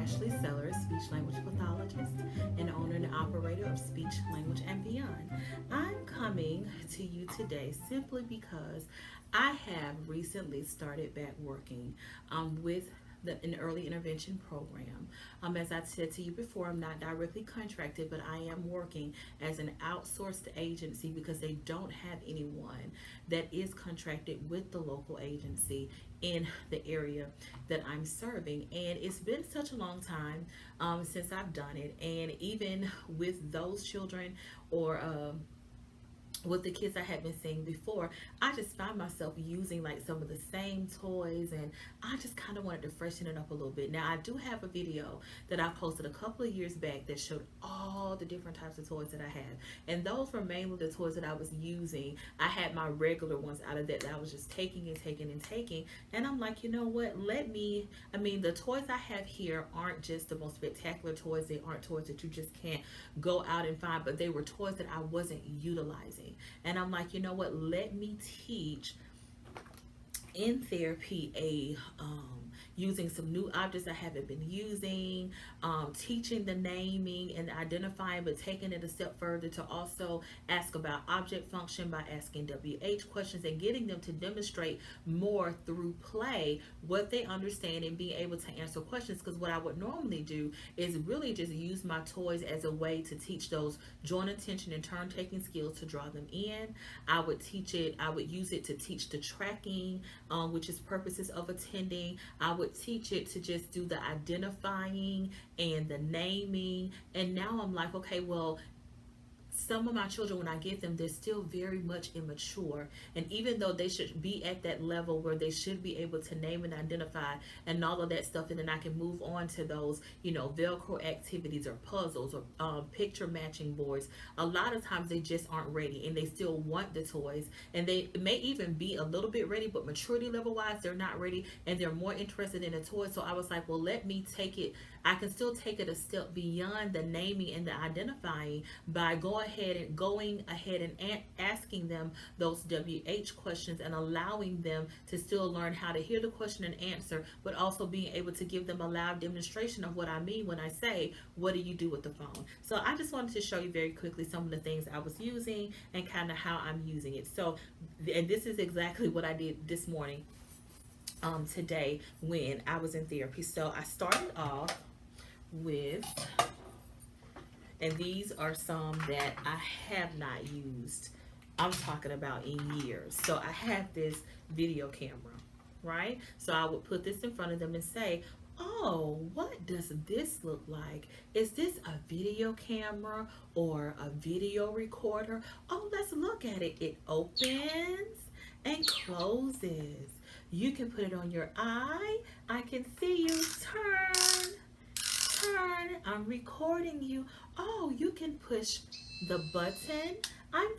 Ashely, speech language pathologist and owner and operator of Speech, Language, and Beyond. I'm coming to you today simply because I have recently started back working with an early intervention program. As I said to you before, I'm not directly contracted, but I am working as an outsourced agency because they don't have anyone that is contracted with the local agency in the area that I'm serving. And it's been such a long time since I've done it. And even with those children or with the kids I had been seeing before, I just found myself using like some of the same toys, and I just kind of wanted to freshen it up a little bit. Now, I do have a video that I posted a couple of years back that showed all the different types of toys that I have, and those were mainly the toys that I was using. I had my regular ones out of that I was just taking and taking and taking, and I'm like, you know what, the toys I have here aren't just the most spectacular toys. They aren't toys that you just can't go out and find, but they were toys that I wasn't utilizing. And I'm like, you know what, let me teach in therapy using some new objects I haven't been using, teaching the naming and identifying, but taking it a step further to also ask about object function by asking WH questions and getting them to demonstrate more through play what they understand and being able to answer questions. Because what I would normally do is really just use my toys as a way to teach those joint attention and turn taking skills to draw them in. I would use it to teach the tracking, which is purposes of attending. I would teach it to just do the identifying and the naming. And now I'm like, okay, well, some of my children, when I get them, they're still very much immature. And even though they should be at that level where they should be able to name and identify and all of that stuff, and then I can move on to those, Velcro activities or puzzles or picture matching boards. A lot of times they just aren't ready and they still want the toys, and they may even be a little bit ready, but maturity level wise, they're not ready and they're more interested in the toys. So I was like, well, let me take it. I can still take it a step beyond the naming and the identifying by going ahead and asking them those WH questions and allowing them to still learn how to hear the question and answer, but also being able to give them a live demonstration of what I mean when I say, what do you do with the phone? So I just wanted to show you very quickly some of the things I was using and kind of how I'm using it. So, and this is exactly what I did this morning, today when I was in therapy. So I started off with, and these are some that I have not used, I'm talking about in years. So I have this video camera, right? So I would put this in front of them and say, oh, what does this look like? Is this a video camera or a video recorder? Oh, let's look at it. It opens and closes. You can put it on your eye. I can see you. Turn. I'm recording you. Oh, you can push the button. I'm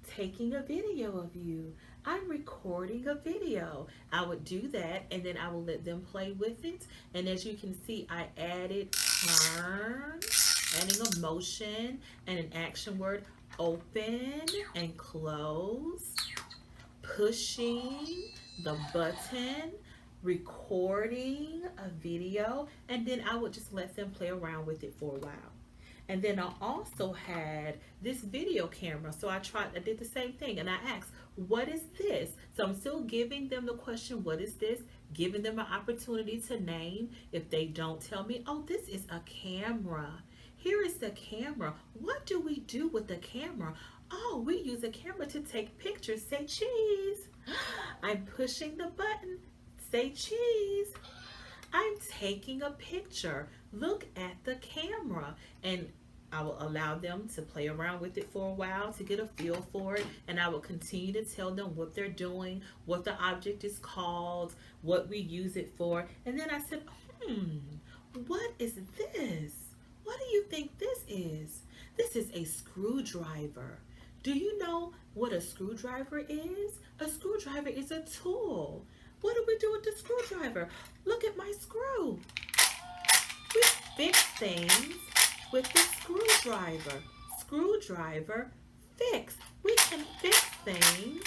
taking a video of you. I'm recording a video. I would do that, and then I will let them play with it. And as you can see, I added turn, adding a motion and an action word, open and close, pushing the button, recording a video, and then I would just let them play around with it for a while. And then I also had this video camera, so I did the same thing, and I asked, what is this? So I'm still giving them the question, what is this? Giving them an opportunity to name. If they don't tell me, oh, this is a camera. Here is the camera. What do we do with the camera? Oh, we use a camera to take pictures. Say cheese. I'm pushing the button. Say cheese. I'm taking a picture. Look at the camera. And I will allow them to play around with it for a while to get a feel for it. And I will continue to tell them what they're doing, what the object is called, what we use it for. And then I said, what is this? What do you think this is? This is a screwdriver. Do you know what a screwdriver is? A screwdriver is a tool. What do we do with the screwdriver? Look at my screw. We fix things with the screwdriver. Screwdriver, fix. We can fix things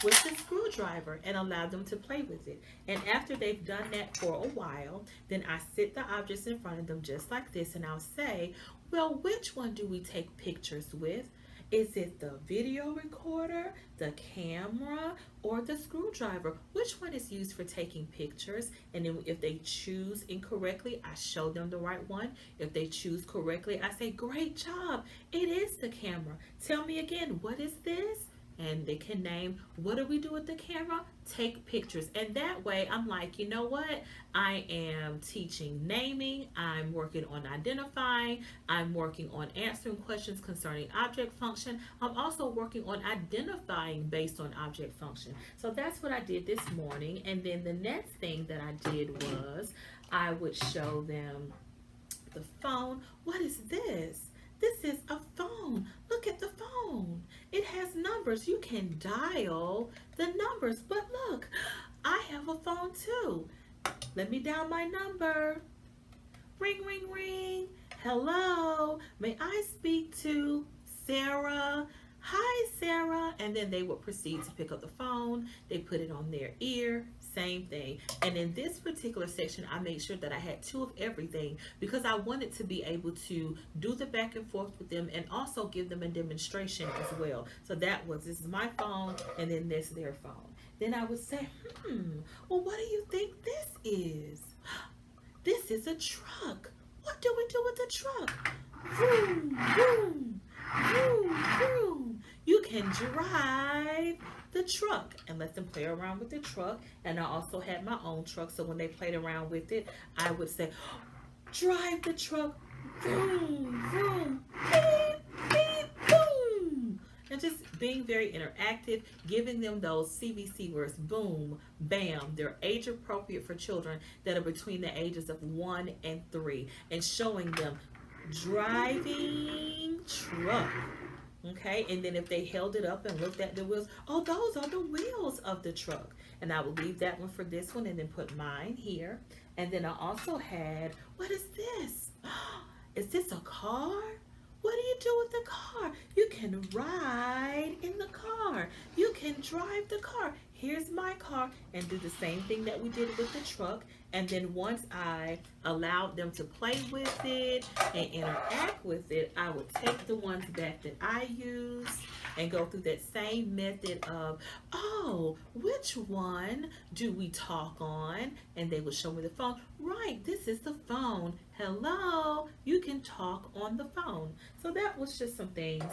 with the screwdriver and allow them to play with it. And after they've done that for a while, then I sit the objects in front of them just like this, and I'll say, well, which one do we take pictures with? Is it the video recorder, the camera, or the screwdriver? Which one is used for taking pictures? And then if they choose incorrectly, I show them the right one. If they choose correctly, I say, great job. It is the camera. Tell me again, what is this? And they can name, what do we do with the camera? Take pictures. And that way I'm like, you know what? I am teaching naming, I'm working on identifying, I'm working on answering questions concerning object function. I'm also working on identifying based on object function. So that's what I did this morning. And then the next thing that I did was I would show them the phone. What is this? This is a phone. Look at the phone. It has numbers. You can dial the numbers. But look, I have a phone too. Let me dial my number. Ring, ring, ring. Hello. May I speak to Sarah? Hi, Sarah. And then they would proceed to pick up the phone. They put it on their ear. Same thing. And in this particular section, I made sure that I had 2 of everything because I wanted to be able to do the back and forth with them and also give them a demonstration as well. So that was, this is my phone, and then this is their phone. Then I would say, well, what do you think this is? This is a truck. What do we do with the truck? Vroom, vroom, vroom, vroom. You can drive the truck and let them play around with the truck. And I also had my own truck, so when they played around with it, I would say, drive the truck, vroom, vroom, beep, beep, boom. And just being very interactive, giving them those CVC words, boom, bam. They're age appropriate for children that are between the ages of 1 and 3, and showing them driving truck. Okay, and then if they held it up and looked at the wheels, oh, those are the wheels of the truck. And I will leave that one for this one and then put mine here. And then I also had, what is this? Is this a car? What do you do with the car? You can ride in the car. You can drive the car. Here's my car, and do the same thing that we did with the truck. And then once I allowed them to play with it and interact with it, I would take the ones back that I used and go through that same method of, oh, which one do we talk on? And they would show me the phone. Right, this is the phone. Hello, you can talk on the phone. So that was just some things,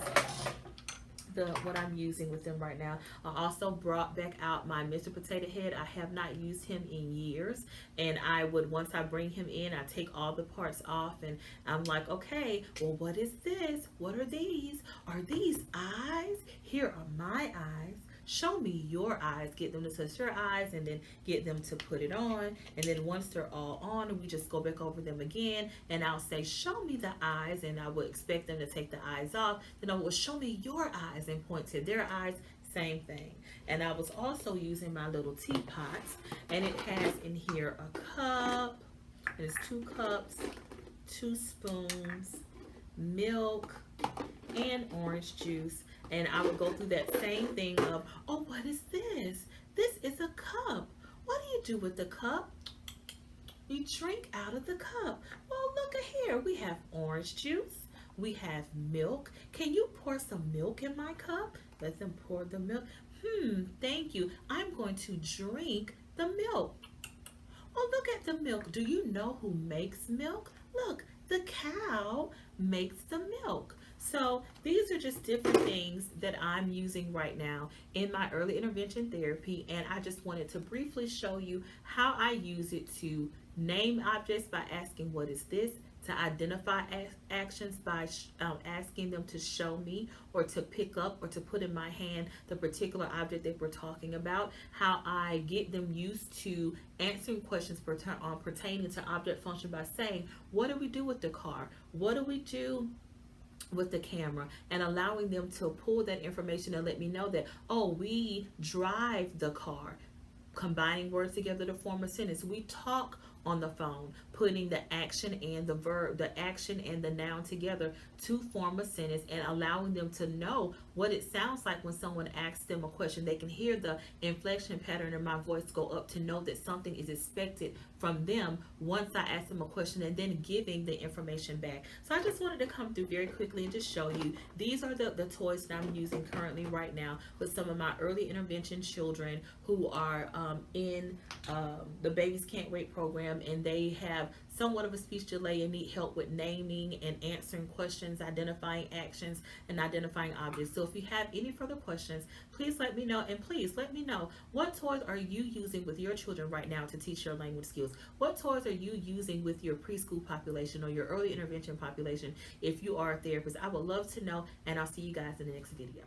what I'm using with them right now. I also brought back out my Mr. Potato Head. I have not used him in years, and I would, once I bring him in, I take all the parts off, and I'm like, okay, well, what is this? What are these? Are these eyes? Here are my eyes. Show me your eyes. Get them to touch your eyes, and then get them to put it on. And then once they're all on, we just go back over them again, and I'll say, show me the eyes, and I would expect them to take the eyes off. Then I would show me your eyes and point to their eyes. Same thing. And I was also using my little teapots, and it has in here a cup, and it's 2 cups, 2 spoons, milk, and orange juice. And I would go through that same thing of, oh, what is this? This is a cup. What do you do with the cup? You drink out of the cup. Well, look at here. We have orange juice. We have milk. Can you pour some milk in my cup? Let them pour the milk. Thank you. I'm going to drink the milk. Oh, look at the milk. Do you know who makes milk? Look, the cow makes the milk. So these are just different things that I'm using right now in my early intervention therapy, and I just wanted to briefly show you how I use it to name objects by asking, what is this? To identify actions by asking them to show me, or to pick up, or to put in my hand the particular object that we're talking about. How I get them used to answering questions pertaining to object function by saying, what do we do with the car? What do we do with the camera? And allowing them to pull that information and let me know that, oh, we drive the car. Combining words together to form a sentence. We talk on the phone, putting the action and the verb, the action and the noun together to form a sentence, and allowing them to know what it sounds like when someone asks them a question. They can hear the inflection pattern in my voice go up to know that something is expected from them once I ask them a question, and then giving the information back. So I just wanted to come through very quickly and just show you these are the toys that I'm using currently right now with some of my early intervention children who are in the Babies Can't Wait program, and they have somewhat of a speech delay and need help with naming and answering questions, identifying actions, and identifying objects. So if you have any further questions, please let me know, and please let me know, what toys are you using with your children right now to teach your language skills? What toys are you using with your preschool population or your early intervention population if you are a therapist? I would love to know, and I'll see you guys in the next video.